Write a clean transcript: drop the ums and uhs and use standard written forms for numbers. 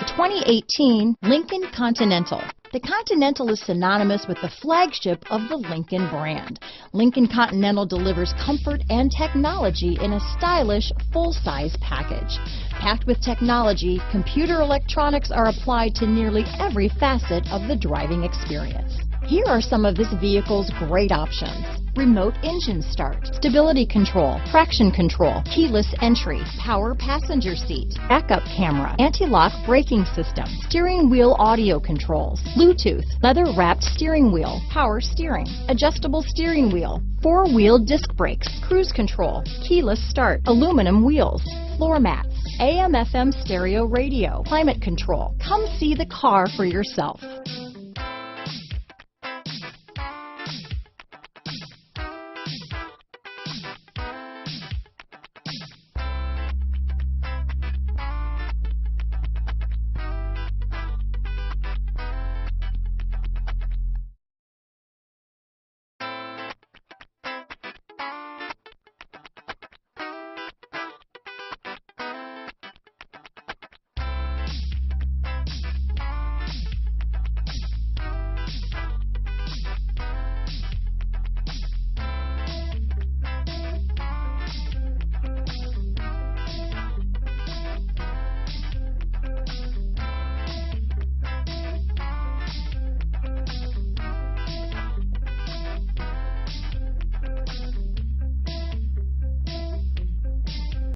2018 Lincoln Continental. The Continental is synonymous with the flagship of the Lincoln brand. Lincoln Continental delivers comfort and technology in a stylish, full-size package. Packed with technology, computer electronics are applied to nearly every facet of the driving experience. Here are some of this vehicle's great options: remote engine start, stability control, traction control, keyless entry, power passenger seat, backup camera, anti-lock braking system, steering wheel audio controls, Bluetooth, leather-wrapped steering wheel, power steering, adjustable steering wheel, four-wheel disc brakes, cruise control, keyless start, aluminum wheels, floor mats, AM/FM stereo radio, climate control. Come see the car for yourself.